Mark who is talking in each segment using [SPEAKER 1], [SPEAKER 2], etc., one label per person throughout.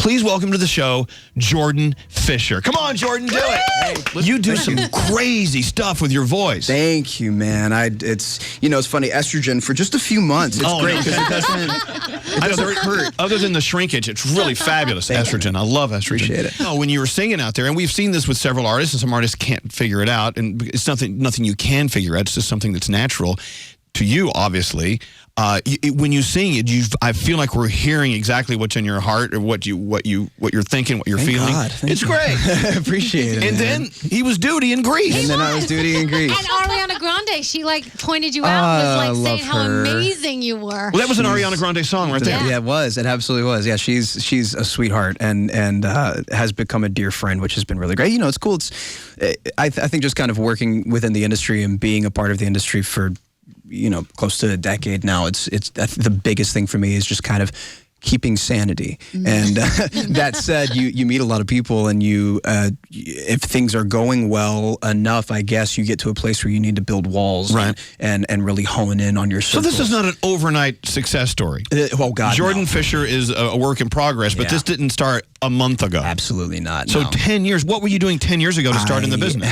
[SPEAKER 1] Please welcome to the show, Jordan Fisher. Come on, Jordan, do it. Hey, you do some crazy stuff with your voice.
[SPEAKER 2] Thank you, man. It's funny, estrogen for just a few months. It's great because it doesn't hurt.
[SPEAKER 1] Other than the shrinkage, it's really fabulous, estrogen. I love estrogen.
[SPEAKER 2] Appreciate it.
[SPEAKER 1] No, when you were singing out there, and we've seen this with several artists, and some artists can't figure it out, and it's nothing you can figure out. It's just something that's natural to you, obviously. When you sing it, I feel like we're hearing exactly what's in your heart, or what you're thinking, what you're feeling. It's great.
[SPEAKER 2] Appreciate it.
[SPEAKER 1] And then he was Doody in Greece.
[SPEAKER 2] And then I was Doody in Greece.
[SPEAKER 3] And Ariana Grande, she pointed you out, was saying how amazing you were.
[SPEAKER 1] Well, that was an Ariana Grande song right there.
[SPEAKER 2] Yeah, it was. It absolutely was. Yeah, she's a sweetheart and has become a dear friend, which has been really great. It's cool. I think just kind of working within the industry and being a part of the industry for close to a decade now, it's the biggest thing for me is just kind of keeping sanity. And that said, you meet a lot of people, and if things are going well enough, I guess you get to a place where you need to build walls,
[SPEAKER 1] right, and
[SPEAKER 2] really hone in on your circles.
[SPEAKER 1] So this is not an overnight success story.
[SPEAKER 2] Oh God,
[SPEAKER 1] Jordan
[SPEAKER 2] no.
[SPEAKER 1] Fisher is a work in progress, but this didn't start a month ago.
[SPEAKER 2] Absolutely not.
[SPEAKER 1] So
[SPEAKER 2] no.
[SPEAKER 1] 10 years. What were you doing 10 years ago to start in the business?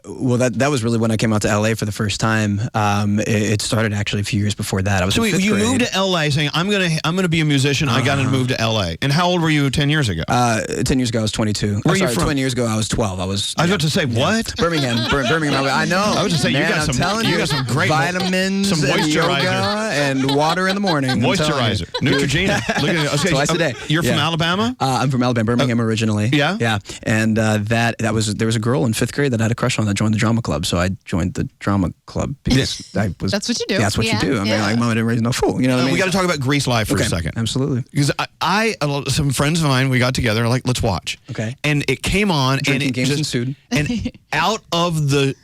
[SPEAKER 2] Well, that was really when I came out to LA for the first time. It started actually a few years before that. I was
[SPEAKER 1] so
[SPEAKER 2] in fifth
[SPEAKER 1] you
[SPEAKER 2] grade.
[SPEAKER 1] moved to LA saying I'm gonna be a musician. I got to move to LA. And how old were you 10 years ago?
[SPEAKER 2] 10 years ago I was 22.
[SPEAKER 1] Where are you from?
[SPEAKER 2] 20 years ago I was 12. I was
[SPEAKER 1] about to say what?
[SPEAKER 2] Birmingham. I know.
[SPEAKER 1] I was just saying,
[SPEAKER 2] man,
[SPEAKER 1] you got some great
[SPEAKER 2] vitamins,
[SPEAKER 1] some
[SPEAKER 2] and
[SPEAKER 1] moisturizer,
[SPEAKER 2] yoga and water in the morning.
[SPEAKER 1] Moisturizer, Neutrogena. Look at it. Okay,
[SPEAKER 2] twice a day.
[SPEAKER 1] You're from Alabama?
[SPEAKER 2] I'm from Alabama, Birmingham originally.
[SPEAKER 1] Yeah,
[SPEAKER 2] yeah. And there was a girl in 5th grade that I had a crush on that joined the drama club. So I joined the drama club because
[SPEAKER 4] That's what you do.
[SPEAKER 2] Yeah, that's what you do. I mean, like, Mama didn't raise no fool. You know what I mean?
[SPEAKER 1] We got to talk about Grease Live for a second.
[SPEAKER 2] Absolutely.
[SPEAKER 1] Because some friends of mine, we got together, like, let's watch.
[SPEAKER 2] Okay.
[SPEAKER 1] And it came on,
[SPEAKER 2] Drinking
[SPEAKER 1] and it
[SPEAKER 2] games
[SPEAKER 1] just
[SPEAKER 2] ensued.
[SPEAKER 1] And out of the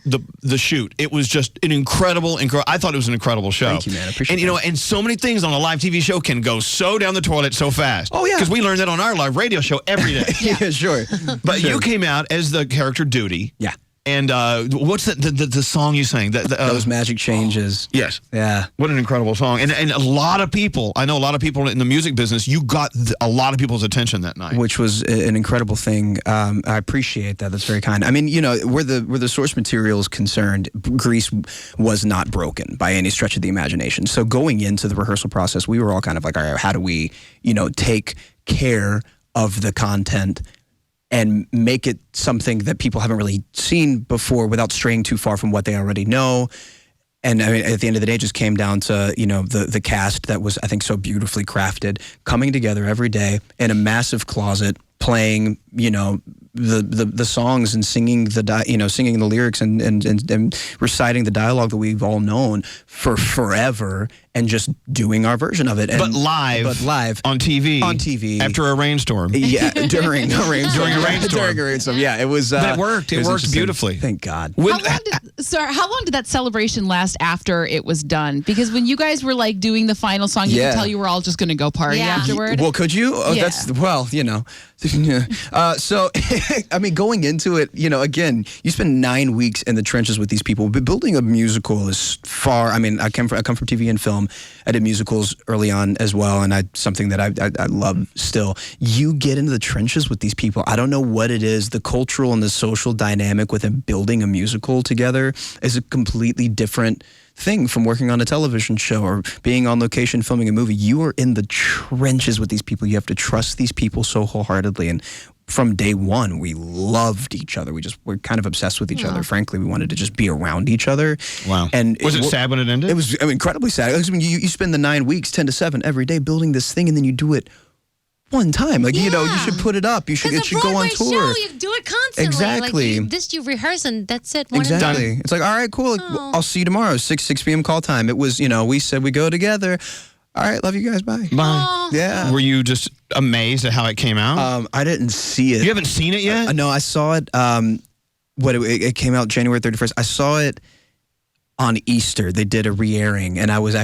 [SPEAKER 1] shoot, it was just an incredible. I thought it was an incredible show.
[SPEAKER 2] Thank you, man. I appreciate it.
[SPEAKER 1] And so many things on a live TV show can go so down the toilet so fast.
[SPEAKER 2] Oh yeah.
[SPEAKER 1] Because we learned that on our live radio show every day.
[SPEAKER 2] Yeah, sure.
[SPEAKER 1] But you came out as the character Doody.
[SPEAKER 2] Yeah.
[SPEAKER 1] And what's the song you sang?
[SPEAKER 2] Those Magic Changes.
[SPEAKER 1] Yes.
[SPEAKER 2] Yeah.
[SPEAKER 1] What an incredible song. And a lot of people, I know a lot of people in the music business, you got a lot of people's attention that night.
[SPEAKER 2] Which was an incredible thing. I appreciate that. That's very kind. I mean, where the source material is concerned, Grease was not broken by any stretch of the imagination. So going into the rehearsal process, we were all kind of like, all right, how do we, take care of the content and make it something that people haven't really seen before without straying too far from what they already know. And I mean, at the end of the day, it just came down to, the cast that was, I think, so beautifully crafted, coming together every day in a massive closet, playing, the songs and singing singing the lyrics and reciting the dialogue that we've all known for forever, and just doing our version of it.
[SPEAKER 1] But live on TV after a rainstorm.
[SPEAKER 2] Yeah, during a rainstorm.
[SPEAKER 1] During a rainstorm.
[SPEAKER 2] Yeah, it was.
[SPEAKER 1] But it worked. It worked beautifully.
[SPEAKER 2] Thank God.
[SPEAKER 4] How long did that celebration last after it was done? Because when you guys were like doing the final song, you could tell you were all just going to go party afterward.
[SPEAKER 2] Well, could you? Oh,
[SPEAKER 4] yeah.
[SPEAKER 2] So, I mean, going into it, again, you spend 9 weeks in the trenches with these people. But building a musical is far. I mean, I come from TV and film. I did musicals early on as well, and something that I love still. You get into the trenches with these people. I don't know what it is. The cultural and the social dynamic within building a musical together is a completely different thing from working on a television show or being on location filming a movie. You are in the trenches with these people. You have to trust these people so wholeheartedly. And from day one, we loved each other. We're kind of obsessed with each other. Frankly, we wanted to just be around each other.
[SPEAKER 1] Wow. And was it sad when it ended?
[SPEAKER 2] It was incredibly sad. I mean, you spend the 9 weeks, 10 to 7 every day building this thing, and then you do it one time. Like, you should put it up. It should go on tour.
[SPEAKER 3] Show, you do it constantly.
[SPEAKER 2] Exactly.
[SPEAKER 3] Like you rehearse and that's it.
[SPEAKER 2] Exactly. It's like, all right, cool. I'll see you tomorrow. 6 p.m. call time. It was, we said we go together. All right, love you guys. Bye.
[SPEAKER 1] Bye.
[SPEAKER 2] Yeah.
[SPEAKER 1] Were you just amazed at how it came out?
[SPEAKER 2] I didn't see it.
[SPEAKER 1] You haven't seen it yet?
[SPEAKER 2] No, I saw it. It came out January 31st. I saw it on Easter. They did a re-airing, and I was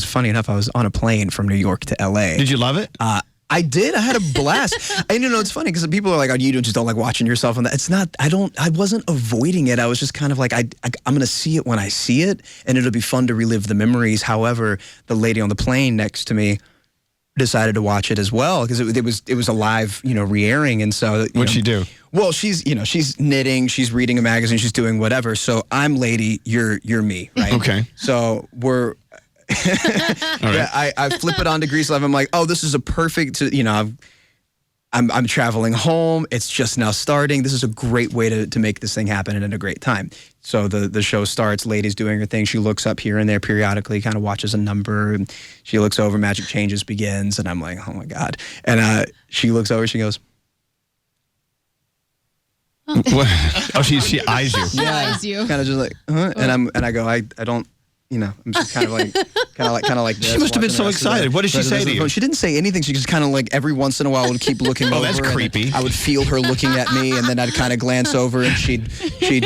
[SPEAKER 2] funny enough, I was on a plane from New York to LA.
[SPEAKER 1] Did you love it?
[SPEAKER 2] I did. I had a blast. And it's funny because people are like, "Oh, you just don't like watching yourself on that." It's not. I wasn't avoiding it. I was just kind of like, I'm going to see it when I see it, and it'll be fun to relive the memories. However, the lady on the plane next to me, decided to watch it as well because it was a live, re-airing, and so
[SPEAKER 1] what'd she do?
[SPEAKER 2] Well, she's knitting, she's reading a magazine, she's doing whatever. So I'm Lady, you're me, right?
[SPEAKER 1] Okay.
[SPEAKER 2] So we're. I flip it on to Grease Live. I'm like, oh, this is a perfect. I'm traveling home. It's just now starting. This is a great way to make this thing happen and at a great time. So the show starts. Lady's doing her thing. She looks up here and there periodically, kind of watches a number. And she looks over. Magic Changes begins, and I'm like, oh my god. And she looks over. She goes,
[SPEAKER 1] oh, she eyes you.
[SPEAKER 4] She eyes you.
[SPEAKER 2] Kind of just like, and I go, I don't. I'm just kind of like this.
[SPEAKER 1] She must have been so excited. What did she say to you?
[SPEAKER 2] She didn't say anything. She just kind of like every once in a while would keep looking over.
[SPEAKER 1] Oh, that's creepy.
[SPEAKER 2] I would feel her looking at me, and then I'd kind of glance over, and she'd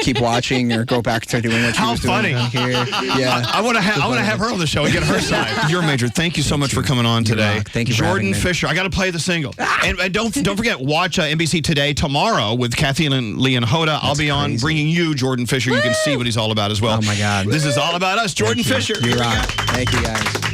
[SPEAKER 2] keep watching or go back to doing what she was doing down here. Yeah,
[SPEAKER 1] I want to have her on the show and get her side. You're Major. Thank you so much for coming on today.
[SPEAKER 2] Thank you,
[SPEAKER 1] Jordan Fisher. I got to play the single, and don't forget, watch NBC Today tomorrow with Kathy and Lee and Hoda. I'll be on bringing you Jordan Fisher. You can see what he's all about as well.
[SPEAKER 2] Oh my God,
[SPEAKER 1] this is all about us, Jordan Fisher.
[SPEAKER 2] You rock. Thank you, guys.